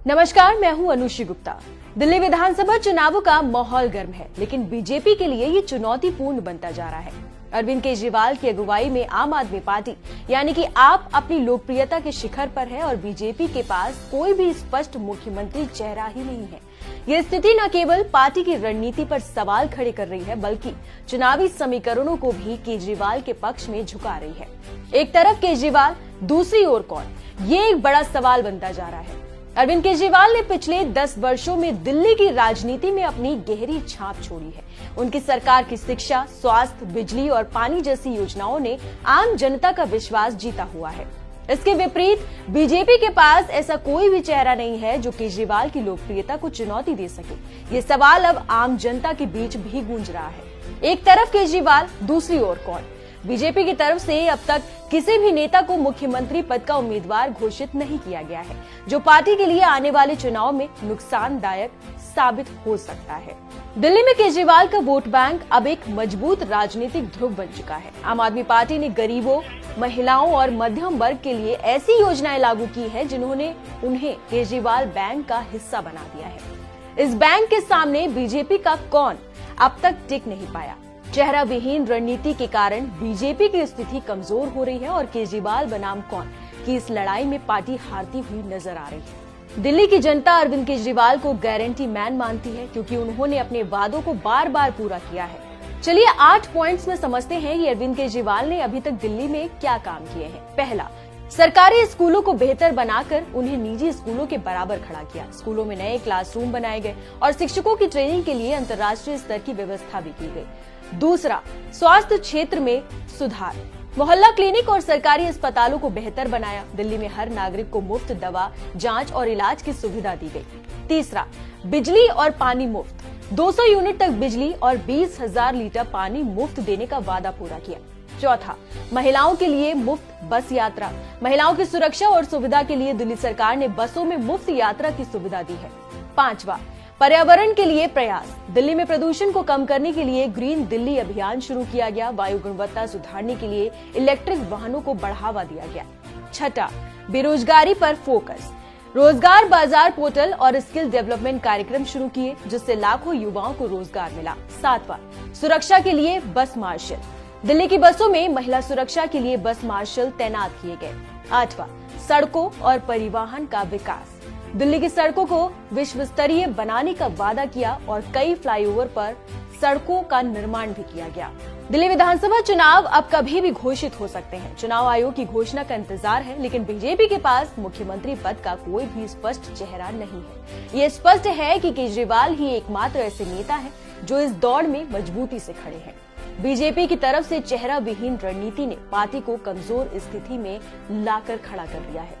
नमस्कार, मैं हूं अनुश्री गुप्ता। दिल्ली विधानसभा चुनावों का माहौल गर्म है, लेकिन बीजेपी के लिए ये चुनौतीपूर्ण बनता जा रहा है। अरविंद केजरीवाल की अगुवाई में आम आदमी पार्टी यानी कि आप अपनी लोकप्रियता के शिखर पर है और बीजेपी के पास कोई भी स्पष्ट मुख्यमंत्री चेहरा ही नहीं है। ये स्थिति न केवल पार्टी की रणनीति पर सवाल खड़े कर रही है, बल्कि चुनावी समीकरणों को भी केजरीवाल के पक्ष में झुका रही है। एक तरफ केजरीवाल, दूसरी ओर कौन, ये एक बड़ा सवाल बनता जा रहा है। अरविंद केजरीवाल ने पिछले 10 वर्षों में दिल्ली की राजनीति में अपनी गहरी छाप छोड़ी है। उनकी सरकार की शिक्षा, स्वास्थ्य, बिजली और पानी जैसी योजनाओं ने आम जनता का विश्वास जीता हुआ है। इसके विपरीत बीजेपी के पास ऐसा कोई भी चेहरा नहीं है जो केजरीवाल की लोकप्रियता को चुनौती दे सके। ये सवाल अब आम जनता के बीच भी गूंज रहा है। एक तरफ केजरीवाल, दूसरी ओर कौन। बीजेपी की तरफ से अब तक किसी भी नेता को मुख्यमंत्री पद का उम्मीदवार घोषित नहीं किया गया है, जो पार्टी के लिए आने वाले चुनाव में नुकसानदायक साबित हो सकता है। दिल्ली में केजरीवाल का वोट बैंक अब एक मजबूत राजनीतिक ध्रुव बन चुका है। आम आदमी पार्टी ने गरीबों, महिलाओं और मध्यम वर्ग के लिए ऐसी योजनाएं लागू की है जिन्होंने उन्हें केजरीवाल बैंक का हिस्सा बना दिया है। इस बैंक के सामने बीजेपी का कौन अब तक टिक नहीं पाया। चेहरा विहीन रणनीति के कारण बीजेपी की स्थिति कमजोर हो रही है और केजरीवाल बनाम कौन की इस लड़ाई में पार्टी हारती हुई नजर आ रही है। दिल्ली की जनता अरविंद केजरीवाल को गारंटी मैन मानती है, क्योंकि उन्होंने अपने वादों को बार बार पूरा किया है। चलिए 8 पॉइंट्स में समझते हैं कि अरविंद केजरीवाल ने अभी तक दिल्ली में क्या काम किए हैं। पहला, सरकारी स्कूलों को बेहतर बनाकर उन्हें निजी स्कूलों के बराबर खड़ा किया। स्कूलों में नए क्लासरूम बनाए गए और शिक्षकों की ट्रेनिंग के लिए अंतर्राष्ट्रीय स्तर की व्यवस्था भी की गई। दूसरा, स्वास्थ्य क्षेत्र में सुधार। मोहल्ला क्लिनिक और सरकारी अस्पतालों को बेहतर बनाया। दिल्ली में हर नागरिक को मुफ्त दवा, जांच और इलाज की सुविधा दी गई। तीसरा, बिजली और पानी मुफ्त। 200 यूनिट तक बिजली और 20,000 लीटर पानी मुफ्त देने का वादा पूरा किया। चौथा, महिलाओं के लिए मुफ्त बस यात्रा। महिलाओं की सुरक्षा और सुविधा के लिए दिल्ली सरकार ने बसों में मुफ्त यात्रा की सुविधा दी है। पांचवा, पर्यावरण के लिए प्रयास। दिल्ली में प्रदूषण को कम करने के लिए ग्रीन दिल्ली अभियान शुरू किया गया। वायु गुणवत्ता सुधारने के लिए इलेक्ट्रिक वाहनों को बढ़ावा दिया गया। छठा, बेरोजगारी पर फोकस। रोजगार बाजार पोर्टल और स्किल डेवलपमेंट कार्यक्रम शुरू किए, जिससे लाखों युवाओं को रोजगार मिला। सातवां, सुरक्षा के लिए बस मार्शल। दिल्ली की बसों में महिला सुरक्षा के लिए बस मार्शल तैनात किए गए। आठवां, सड़कों और परिवहन का विकास। दिल्ली की सड़कों को विश्व स्तरीय बनाने का वादा किया और कई फ्लाईओवर पर सड़कों का निर्माण भी किया गया। दिल्ली विधानसभा चुनाव अब कभी भी घोषित हो सकते हैं। चुनाव आयोग की घोषणा का इंतजार है, लेकिन बीजेपी के पास मुख्यमंत्री पद का कोई भी स्पष्ट चेहरा नहीं है। ये स्पष्ट है कि केजरीवाल ही एकमात्र ऐसे नेता है जो इस दौड़ में मजबूती से खड़े हैं। बीजेपी की तरफ से चेहरा विहीन रणनीति ने पार्टी को कमजोर स्थिति में लाकर खड़ा कर दिया है।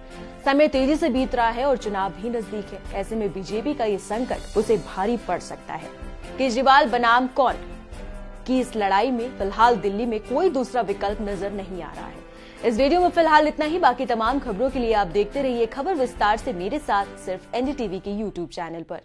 समय तेजी से बीत रहा है और चुनाव भी नजदीक है। ऐसे में बीजेपी का ये संकट उसे भारी पड़ सकता है। केजरीवाल बनाम कौन की इस लड़ाई में फिलहाल दिल्ली में कोई दूसरा विकल्प नजर नहीं आ रहा है। इस वीडियो में फिलहाल इतना ही। बाकी तमाम खबरों के लिए आप देखते रहिए खबर विस्तार से मेरे साथ, सिर्फ एनडीटीवी के यूट्यूब चैनल पर।